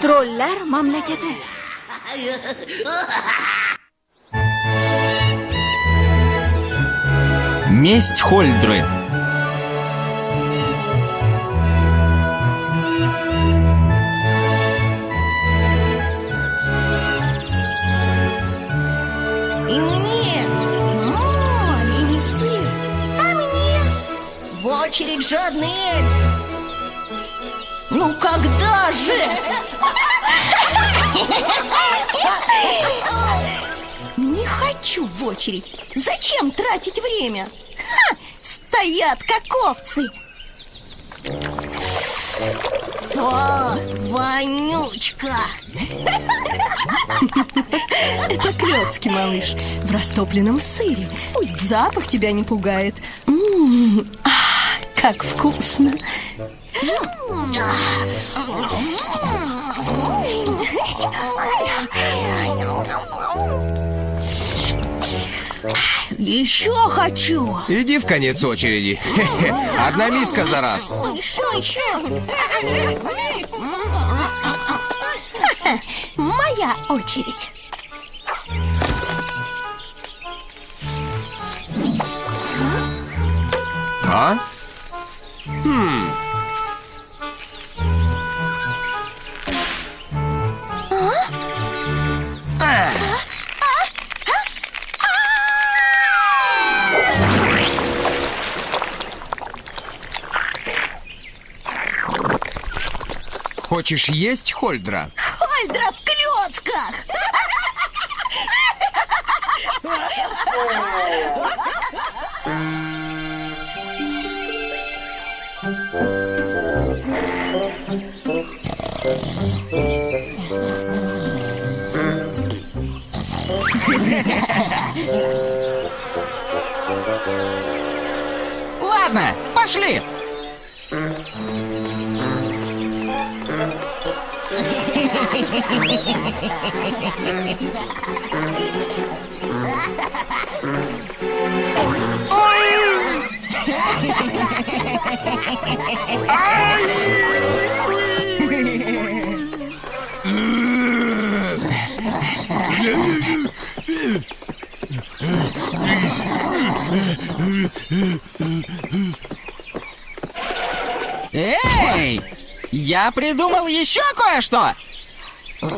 Trollar mamlakati. Месть Хольдры. И мне оленей сыр, а мне в очередь жадный эльф. Ну когда же? Не хочу в очередь. Зачем тратить время? Ха! Стоят как овцы. О, вонючка. Это клёцкий, малыш, в растопленном сыре. Пусть запах тебя не пугает. Как вкусно. Еще хочу. Иди в конец очереди. Одна миска за раз. Еще. Моя очередь. А? Хочешь есть, Хольдра? Хольдра в клёцках. Ладно, пошли. Эй! Я придумал еще кое-что!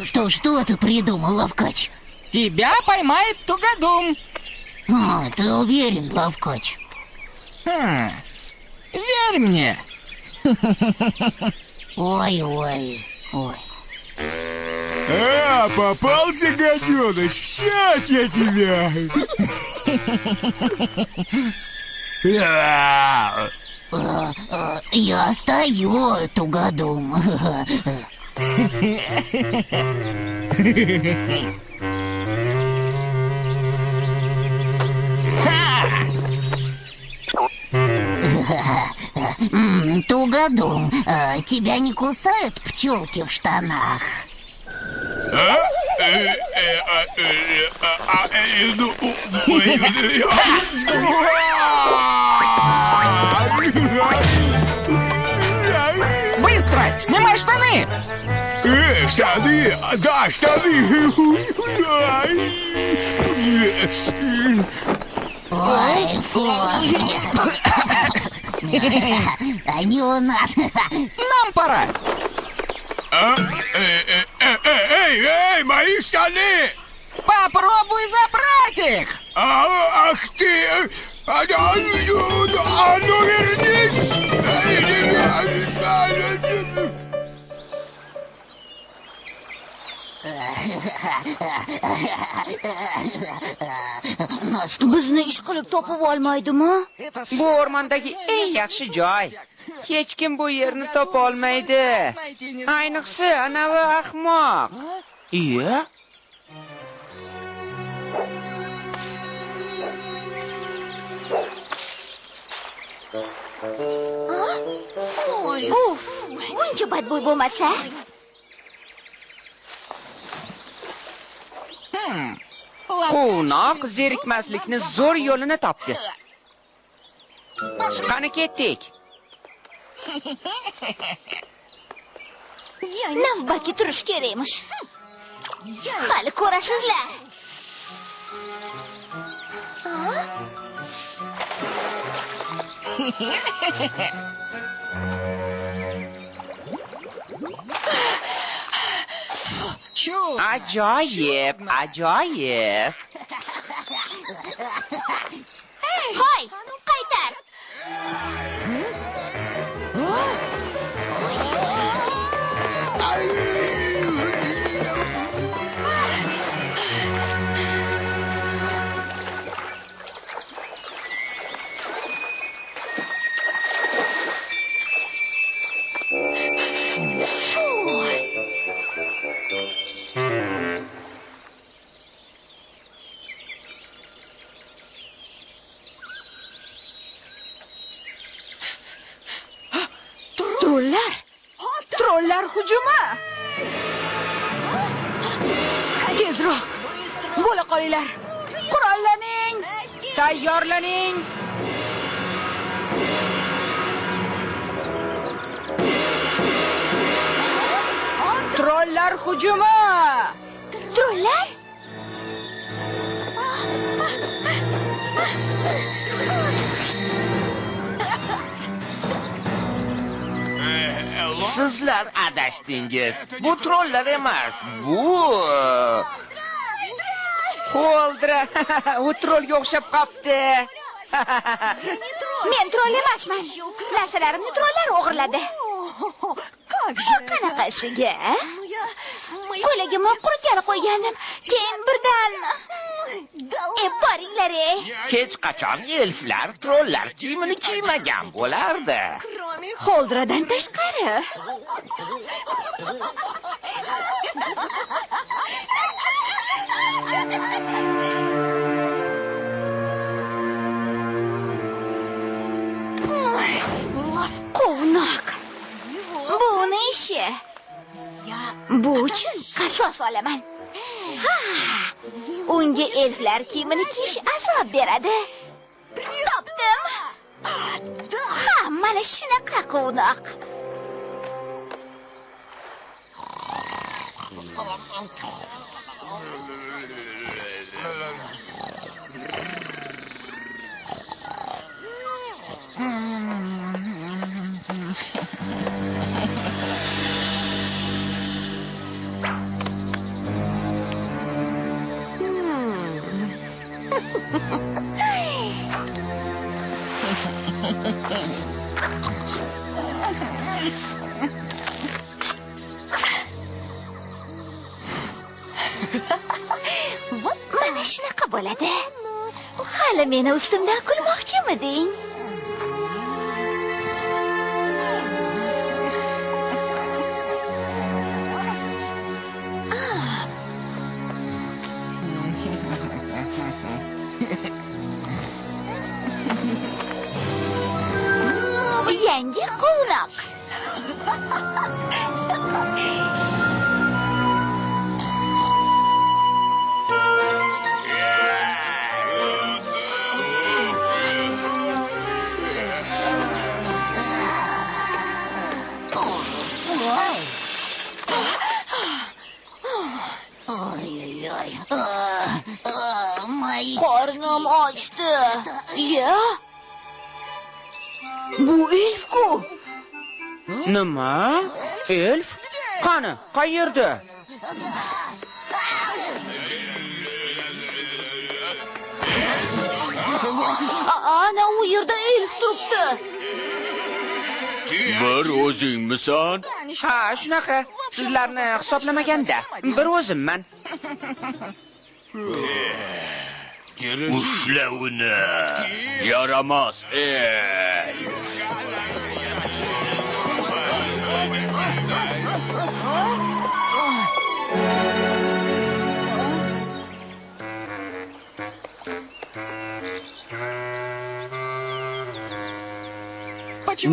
Что ты придумал, Ловкач? Тебя поймает Тугодум. Ты уверен, Ловкач? Верь мне. Ой. Попался, гаденыш. Сейчас я тебя. Я стою, Тугодум. Тугодум, тебя не кусают пчелки в штанах? Быстро! Снимай штаны! Штаны! Да, штаны! Ой, вкусно! Они у нас. Нам пора! Эй, мои штаны! Попробуй забрать! поймать их! Ах ты! А ну вернись! Bizni ish qilib topib olmaydimi? Bu o'rmondagi eng yaxshi joy. Hech kim bu yerni topa olmaydi. Ayniqsa anavi ahmoq. Iya? Uf, buncha badbo'y bo'lmasa. Quvnoq zerikmaslikni zo'r yo'lini topdi. Qani ketdik. Navbatga turish kerakmish. Hali ko'rasizlar. Ajoyib, ajoyib. Hoy, qaytar. Trollar hujumi! Tezroq! Bo'la qolinglar! Qurollaning! Tayyorlaning! Trollar hujumi! Trollar? Sizlar adashdingiz. Bu trollar emas. Bu Xo'ldra, u trolga o'xshab qopti. Men troll emasman. Narsalarimni trollar o'g'irladi. Qanaqasiga? Qo'ligimni quritgani qo'ygandim. Keyin birdan boringlar. hech qachon elflar trollar kiyimini kiymagan bo'lardi. Xoldradan tashqari. Quvnoq. Bu ne ishi? Bu uchun qasos olaman. Unga elflar kiyimini kiyish azob beradi. Topdim. Mana shunaqa quvnoq. Mana shunaqa bo'ladi. Hali meni ustimdan kulmoqchimiding? Yangi quvnoq. Qornim ochdi. Ya? Bu elf-ku. Nima? Elf? Qani, qayerda? Ana u yerda elf turibdi. Bir o'zingmisan? Ha, shunaqa. Sizlarni hisoblamaganda bir o'zimman. Ushla uni. Yaramas el.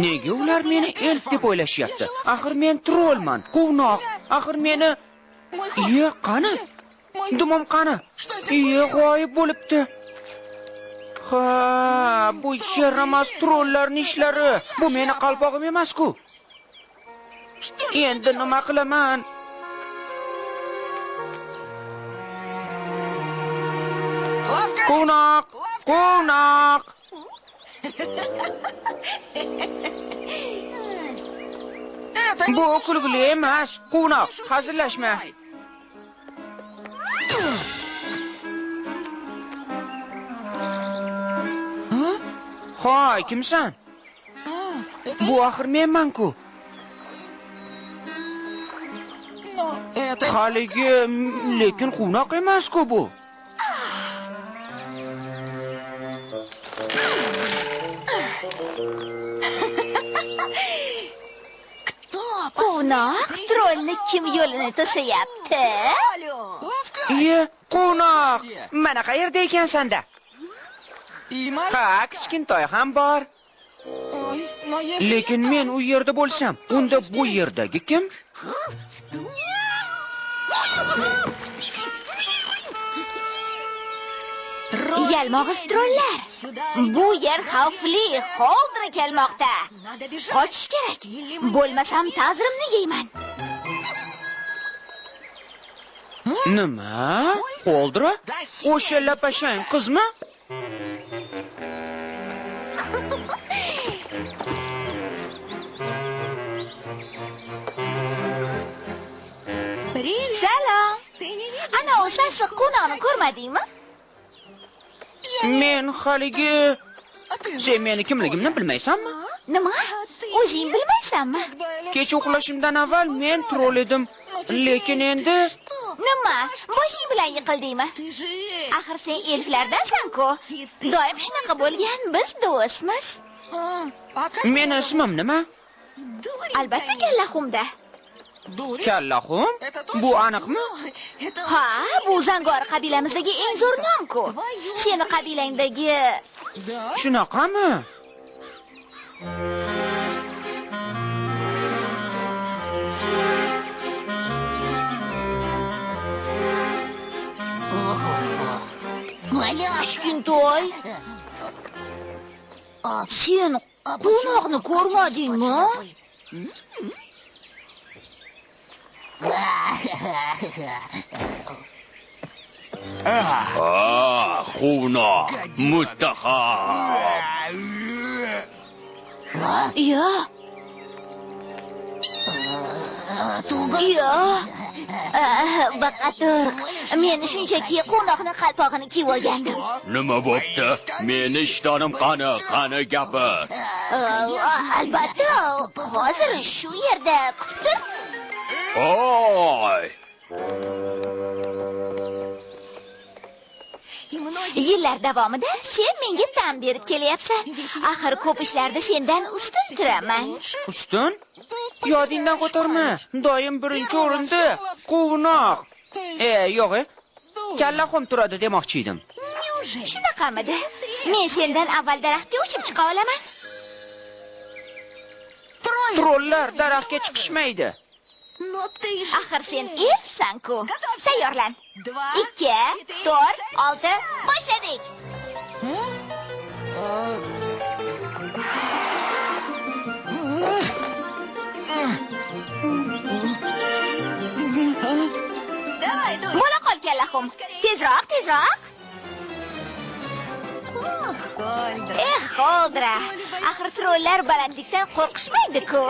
Nega ular meni elf deb o'ylashyapti? Axir men trollman, quvnoq. Axir meni qani? Dumim qani? G'oyib bo'libdi. Ha, bu yaramas trollarning ishlari. Bu meni qalpog'im emas-ku. Endi nima qilaman? Quvnoq, quvnoq. Bu kulgili emas. Quvnoq, hazillashma. Hoy, kimsan? Bu axir menman-ku. Haligi, lekin quvnoq emas-ku bu. Quvnoq, trollni kim yo'lini to'sayapti? Quvnoq, mana qayerda ekansan-da? Ha, kichkintoy ham bor. Lekin men u yerda bo'lsam, unda bu yerdagi kim? Yalmog'iz trollar. Bu yer xavfli, Xoldra kelmoqda. Qochish kerak. Bo'lmasam ta'zirimni yeyman. Nima? Xoldra? O'sha lapashang qizmi? Salom. Ana o'sha quvnoqni ko'rmadingmi? Men haligi... Sen meni kimligimni bilmaysanmi? Nima? O'zing bilmaysanmi? Kech uxlashimdan avval men troll edim. Lekin endi... Nima? Boshing bilan yiqildingmi? Axir sen elflardansan-ku. Doim shunaqa bo'lgan, biz do'stmiz. Meni ismim nima? Albatta Kallaxumda. Kallaxum? Bu aniqmi? Ha, bu Zangor qabilamizdagi eng zo'r nom-ku. Seni qabilangdagi... Shunaqami? Kichkintoy. Sen quvnoqni ko'rmadingmi? Quvnoq, muttaham. Yo. Baqatur. Men shunchaki quvnoqni qalpog'ini kiyib olgandim. Nima bo'pti? Meni ishtonim qani? Qani gapir. Albatta, hozir shu yerda kutib tur. Oy! Yillar davomida sen menga tan berib kelyapsan. Axir ko'p ishlarda sendan ustun turaman. Ustun? Yodingdan ko'tarma. Doim birinchi o'rinda quvnoq. Yo'q. Kallaxum turadi demoqchi edim. Shunaqamidi? Men sendan avval daraxtga uchib chiqa olaman. Trollar daraxtga chiqishmaydi. Axir sen elfsan-ku. Tayyorlan. 2, 4, 6, boshladik. Bo'la qol Kallaxum. Tezroq, tezroq. Xoldra. Axir trollar balandlikdan qo'rqishmaydi-ku.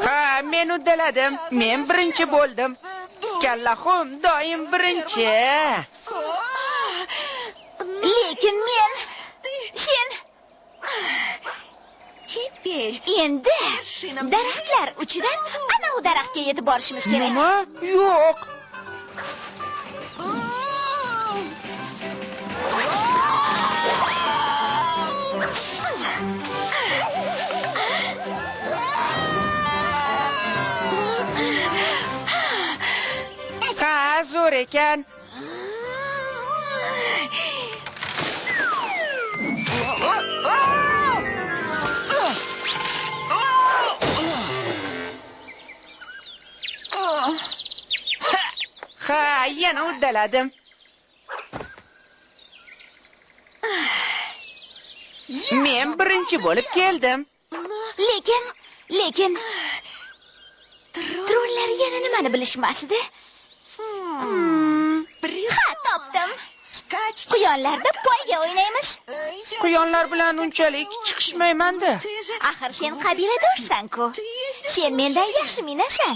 Ha, men uddaladim. Men birinchi bo'ldim. Kallaxum doim birinchi. Lekin men sen endi daraxtlar uchidan ana u daraxtga yetib borishimiz kerak. Nima? Yo'q. Ha, zo'r ekan. Ha, yana uddaladim. Men birinchi bo'lib keldim. Lekin trollar yana nimani bilishmasdi? Ha, topdim. Quyonlarda poyga o'ynaymiz. Quyonlar bilan unchalik chiqishmayman-da. Axir sen qabiladorsan-ku. Sen mendan yaxshi minasan.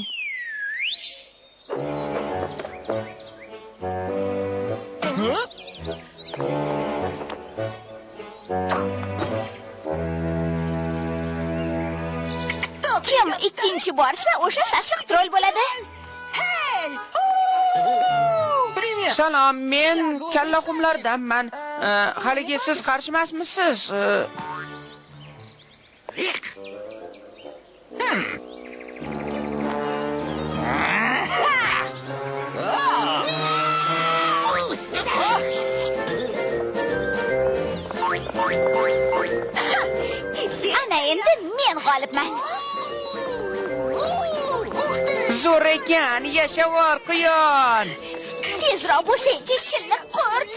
Kim ikkinchi borsa, o'sha sassiq troll bo'ladi. Salom, men kallaxumlardanman. Haligi siz qarshi emasmisiz? Ana endi men g'olibman. Zo'r ekan, yashavor quyon. Tezroq bo'lsangchi, shilliq qurt.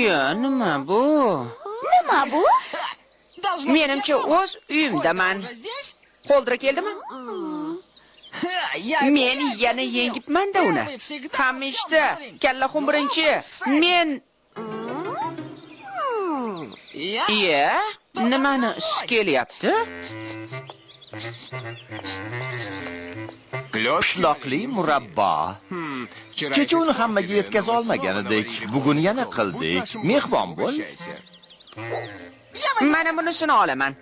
Ya, nima bu? Nima bu? Menimcha o'z uyimdaman. Qo'ldira keldimi? Men yana yengibman-da uni. Hamisha kallaxum birinchi. Men Iya, nimani kelyapti? Qishloqli murabbo. Kecha uni hammaga yetkaza olmagan edik. Bugun yana qildik. Mehmon bo'l. Mana bunisini olaman.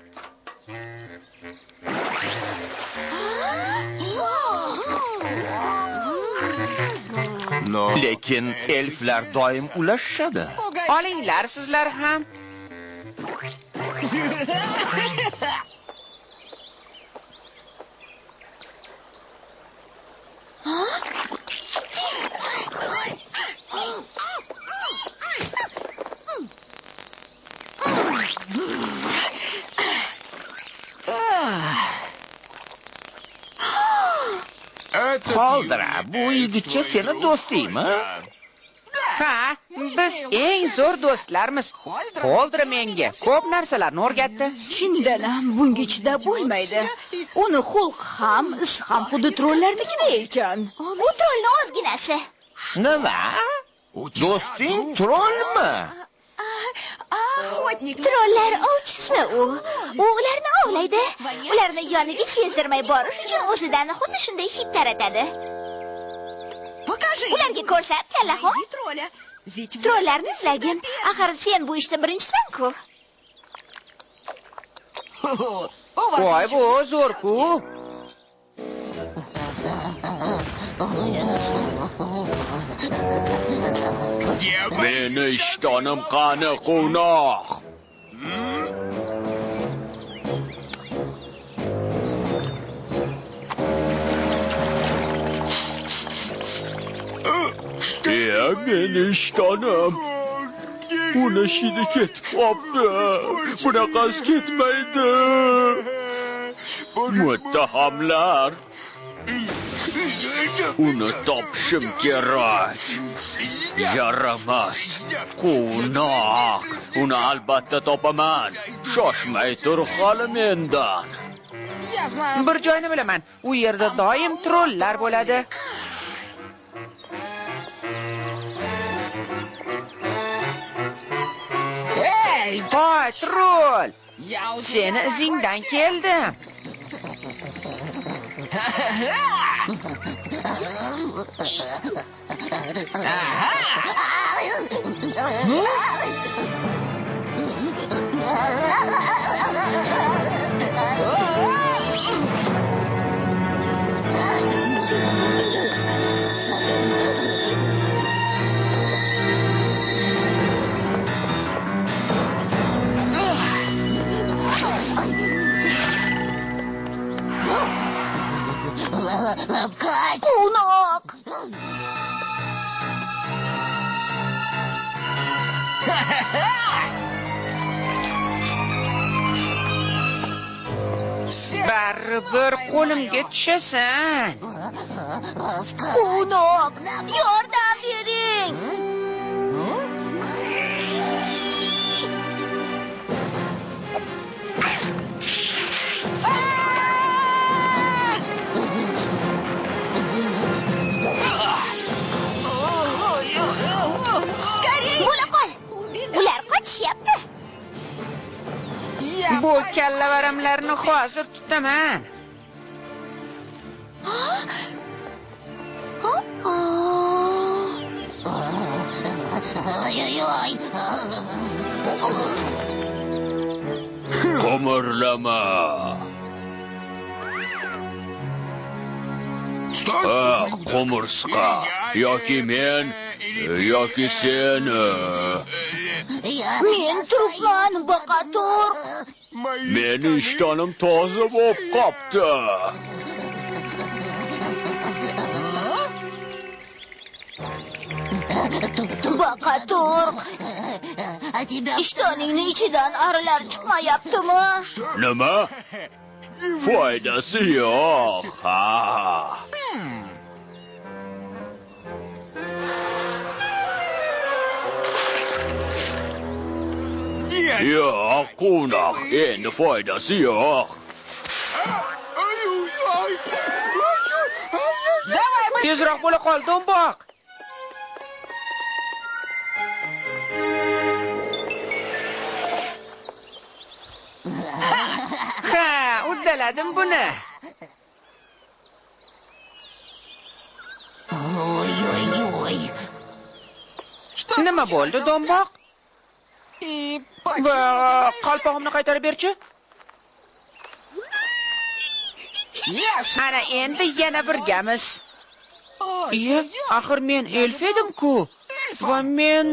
Lekin elflar doim ulashadi. Olinglar sizlar ham. Qoldira, bu yigitcha seni do'stingmi? Ha, biz eng zo'r do'stlarmiz. Qoldira menga ko'p narsalarni o'rgatdi. Chindan ham bunga chidab bo'lmaydi. Uni xulq ham, is ham xuddi trollarnikida ekan. Bu trollni ozginasi. Nima? Do'sting trollmi? Trollar ovchisi u. O'g'larni ovlaydi. Ularni yoniga kezdirmay borish uchun o'zidan xuddi shunday hid taratadi. Ularga ko'rsat, kallaxum. Trollarni izlagin. Axir sen bu ishda birinchisan-ku. Voy, bu zo'r-ku. Meni ishtonim qani, quvnoq. Meni ishtonim. Uni hidi ketib qopti. Bunaqasi ketmaydi. Muttahamlar. Uni topishim kerak. Yaramas. Quvnoq. Uni albatta topaman. Shoshmay tur hali mendan. Bir joyni bilaman. U yerda doim trollar bo'ladi. Эй, Hoy, troll! я уже... Seni izingdan keldim. Quvnoq. Baribir qo'limga tushasan. Quvnoq, yordam bering. Bo'la qol. Ular qochishyapti. Bu kallavaramlarni hozir tutaman. Ko'mirlama. Qo'mirsiqa. Yoki men, yoki sen. Men turibman, Boqatur. Meni ishtonim toza bo'lib qopti. Boqatur. Ishtoningni ichidan arilar chiqmayaptimi? Nima? Foydasi yo'q. Ha. Yo'q, Quvnoq, endi foydasi yo'q. Tezroq bo'la qol, do'mboq. Ha, uddaladim buni. Nima bo'ldi, do'mboq? Va qalpog'imni qaytarib berchi? Ana endi yana birgamiz. Axir men elf edim-ku. Va men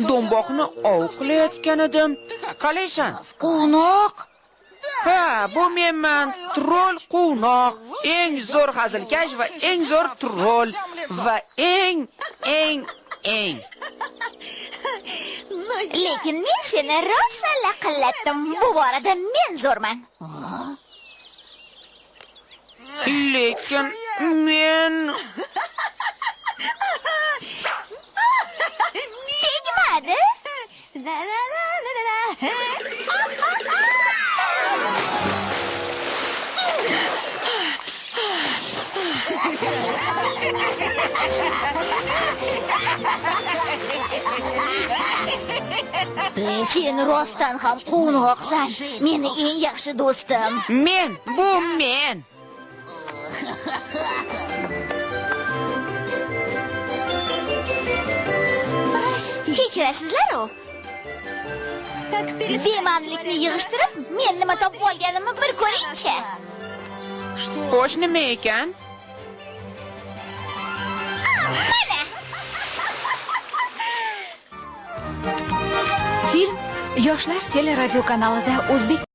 do'mboqni ov qilayotgan edim. Qalaysan? Quvnoq. Ha, bu menman, troll Quvnoq. Eng zo'r hazilkash va eng zo'r troll va eng Lekin men seni rosa laqillatdim. Bu borada men zo'rman. Lekin men Tegmadi. Sen rostdan ham Quvnoqsan. Meni eng yaxshi do'stim. bu men. Kechirasizlar-ku. Bema'nilikni yig'ishtirib, men nima topib olganimni bir ko'ring-chi. Xo'sh, nima ekan? Mana. Film Yoshlar teleradiokanalida o'zbek